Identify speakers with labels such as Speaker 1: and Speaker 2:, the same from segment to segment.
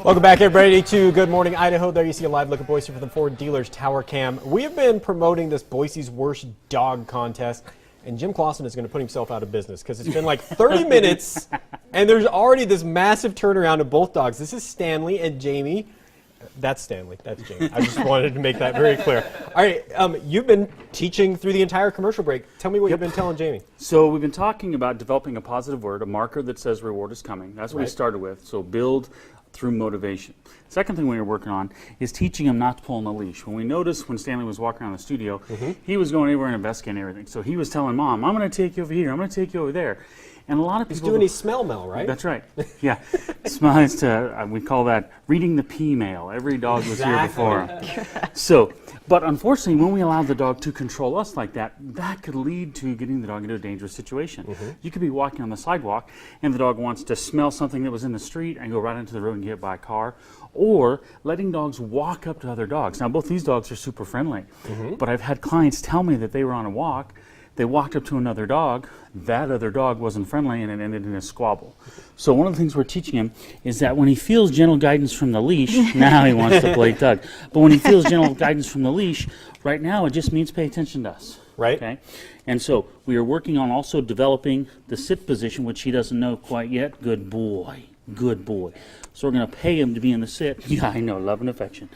Speaker 1: Welcome back, everybody, to Good Morning Idaho. There you see a live look at Boise from the Ford Dealers Tower Cam. We have been promoting this Boise's Worst Dog contest, and Jim Closson is going to put himself out of business because it's been like 30 minutes, and there's already this massive turnaround of both dogs. This is Stanley and Jamie. That's Stanley. That's Jamie. I just wanted to make that very clear. All right, you've been teaching through the entire commercial break. Tell me what you've been telling Jamie.
Speaker 2: So we've been talking about developing a positive word, a marker that says reward is coming. That's what we started with. So build through motivation. Second thing we were working on is teaching him not to pull on the leash. When we noticed when Stanley was walking around the studio, he was going everywhere and investigating everything. So he was telling Mom, I'm going to take you over here, I'm going to take you over there. And a lot of people...
Speaker 1: He's doing his smell mail, right?
Speaker 2: That's right. Yeah. Smells to, we call that reading the pee mail. Every dog was here before him. So, but unfortunately, when we allow the dog to control us like that, that could lead to getting the dog into a dangerous situation. You could be walking on the sidewalk and the dog wants to smell something that was in the street and go right into the road and get hit by a car. Or letting dogs walk up to other dogs. Now, both these dogs are super friendly, but I've had clients tell me that they were on a walk, they walked up to another dog, that other dog wasn't friendly, and it ended in a squabble. So one of the things we're teaching him is that when he feels gentle guidance from the leash, now he wants to play tug. But when he feels gentle guidance from the leash, right now it just means pay attention to us.
Speaker 1: Right.
Speaker 2: Okay? And so we are working on also developing the sit position, which he doesn't know quite yet. Good boy. Good boy. So we're going to pay him to be in the sit. Yeah, I know, love and affection.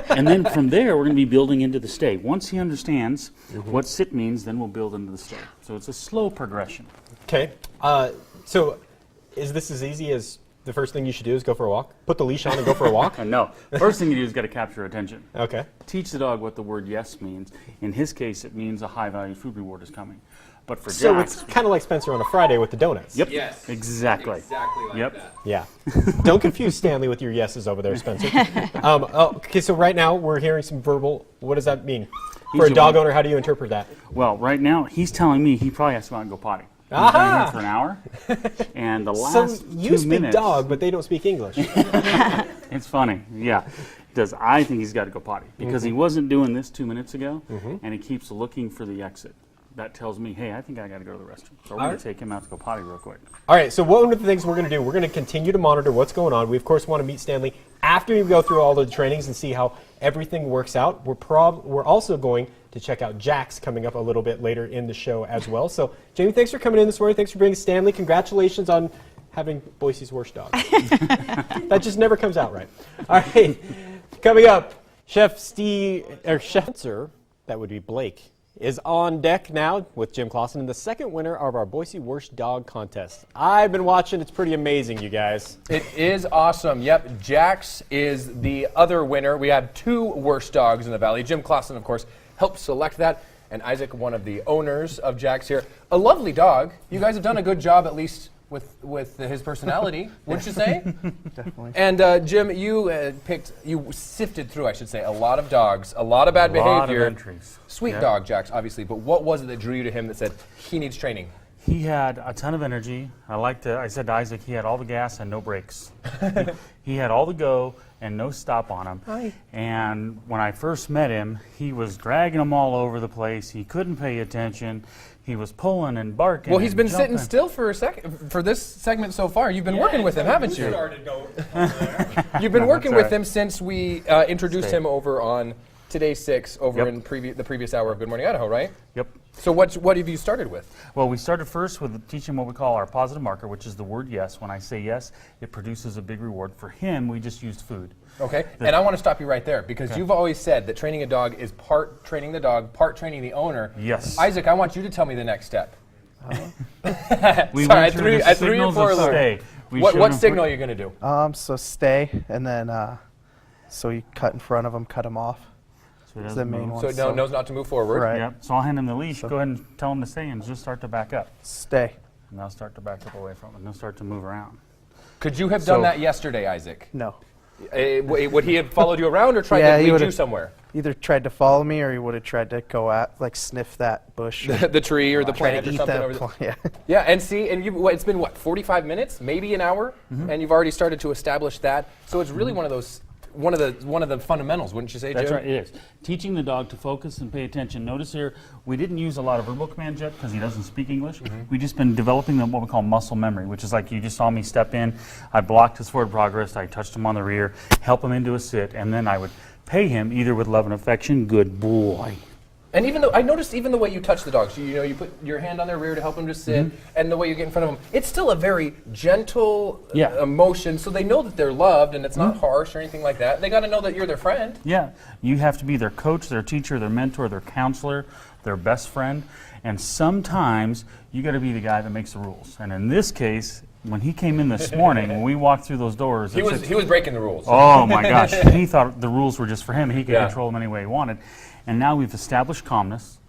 Speaker 2: And then from there, we're going to be building into the stay. Once he understands what sit means, then we'll build into the stay. So it's a slow progression.
Speaker 1: Okay. So is this as easy as the first thing you should do is go for a walk? Put the leash on and go for a walk?
Speaker 2: No. First thing you do is got to capture attention.
Speaker 1: Okay.
Speaker 2: Teach the dog what the word yes means. In his case, it means a high-value food reward is coming. But for
Speaker 1: So
Speaker 2: Jax,
Speaker 1: it's kind of like Spencer on a Friday with the donuts.
Speaker 2: Yep.
Speaker 3: Yes.
Speaker 2: Exactly.
Speaker 3: Exactly like that.
Speaker 1: Yeah. Don't confuse Stanley with your yeses over there, Spencer. Okay, so right now we're hearing some verbal. What does that mean? For a dog owner, how do you interpret that?
Speaker 2: Well, right now, he's telling me he probably has to go out and go potty. He's been here for an hour, and the last
Speaker 1: So you
Speaker 2: 2
Speaker 1: speak
Speaker 2: minutes,
Speaker 1: dog, but they don't speak English.
Speaker 2: it's funny, yeah. Does I think he's got to go potty because he wasn't doing this 2 minutes ago, and he keeps looking for the exit. That tells me, hey, I think I got to go to the restroom. So we're going to take him out to go potty real quick.
Speaker 1: All right, so one of the things we're going to do, we're going to continue to monitor what's going on. We, of course, want to meet Stanley after we go through all the trainings and see how everything works out. We're also going to check out Jax coming up a little bit later in the show as well. So, Jamie, thanks for coming in this morning. Thanks for bringing Stanley. Congratulations on having Boise's worst dog. That just never comes out right. All right, coming up, Chef Spencer, that would be Blake, is on deck now with Jim Closson and the second winner of our Boise Worst Dog Contest. I've been watching. It's pretty amazing, you guys.
Speaker 3: It is awesome. Yep, Jax is the other winner. We had 2 worst dogs in the valley. Jim Closson, of course, helped select that. And Isaac, one of the owners of Jax here. A lovely dog. You guys have done a good job, at least with his personality, wouldn't you say?
Speaker 4: Definitely.
Speaker 3: And Jim, you sifted through, I should say, a lot of dogs, a lot of bad behavior.
Speaker 2: A lot of entries.
Speaker 3: Sweet dog, Jax, obviously. But what was it that drew you to him that said he needs training?
Speaker 2: He had a ton of energy. I said to Isaac, he had all the gas and no brakes. He had all the go and no stop on him.
Speaker 3: Hi.
Speaker 2: And when I first met him, he was dragging them all over the place. He couldn't pay attention. He was pulling and barking.
Speaker 3: Well, he's been
Speaker 2: jumping.
Speaker 3: sitting still for a second for this segment so far. You've been working with him, haven't you? You've been working with him since we introduced him over on Today's 6 over in the previous hour of Good Morning Idaho, right?
Speaker 2: Yep.
Speaker 3: So what have you started with?
Speaker 2: Well, we started first with teaching what we call our positive marker, which is the word yes. When I say yes, it produces a big reward. For him, we just used food.
Speaker 3: Okay, and I want to stop you right there because you've always said that training a dog is part training the dog, part training the owner.
Speaker 2: Yes.
Speaker 3: Isaac, I want you to tell me the next step.
Speaker 2: We
Speaker 3: Sorry,
Speaker 2: went
Speaker 3: I
Speaker 2: through
Speaker 3: threw you for a loop. What signal are you going to do?
Speaker 4: So stay, and then so you cut in front of him, cut him off.
Speaker 2: So
Speaker 4: That's the main one.
Speaker 3: So knows not to move forward.
Speaker 4: Right.
Speaker 2: Yep. So I'll hand him the leash. Go ahead and tell him to stay and just start to back up.
Speaker 4: Stay.
Speaker 2: And they'll start to back up away from him. And they'll start to move around.
Speaker 3: Could you have done that yesterday, Isaac?
Speaker 4: No.
Speaker 3: Would he have followed you around or tried to lead you somewhere?
Speaker 4: Either tried to follow me or he would have tried to go sniff that bush.
Speaker 3: the tree or the
Speaker 4: try
Speaker 3: plant
Speaker 4: to
Speaker 3: or
Speaker 4: eat
Speaker 3: something
Speaker 4: that
Speaker 3: over there.
Speaker 4: Yeah.
Speaker 3: Yeah, and see, and it's been 45 minutes, maybe an hour, and you've already started to establish that. So it's really one of those one of the fundamentals, wouldn't you say, Jim?
Speaker 2: That's right, it is. Teaching the dog to focus and pay attention. Notice here, we didn't use a lot of verbal commands yet because he doesn't speak English. We've just been developing what we call muscle memory, which is like you just saw me step in, I blocked his forward progress, I touched him on the rear, help him into a sit, and then I would pay him either with love and affection, good boy.
Speaker 3: And even though I noticed, even the way you touch the dogs, you put your hand on their rear to help them to sit, and the way you get in front of them, it's still a very gentle emotion. So they know that they're loved, and it's not harsh or anything like that. They got to know that you're their friend.
Speaker 2: Yeah, you have to be their coach, their teacher, their mentor, their counselor, their best friend, and sometimes you got to be the guy that makes the rules. And in this case, when he came in this morning, when we walked through those doors,
Speaker 3: he was breaking the rules.
Speaker 2: Oh my gosh, he thought the rules were just for him. He could control them any way he wanted. And now we've established calmness.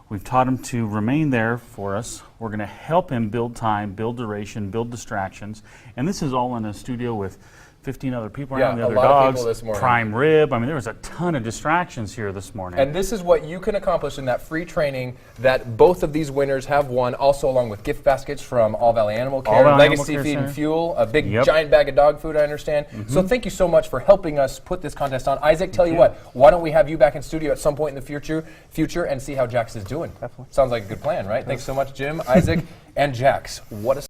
Speaker 2: We've taught him to remain there for us. We're going to help him build time, build duration, build distractions. And this is all in a studio with 15 other people around, the other dogs, prime rib. I mean, there was a ton of distractions here this morning.
Speaker 3: And this is what you can accomplish in that free training that both of these winners have won, also along with gift baskets from All Valley Animal Care, Legacy Feed and Fuel, a big giant bag of dog food, I understand. So thank you so much for helping us put this contest on. Isaac, tell you what, why don't we have you back in studio at some point in the future and see how Jax is doing?
Speaker 4: Definitely.
Speaker 3: Sounds like a good plan, right? Thanks so much, Jim, Isaac, and Jax. What a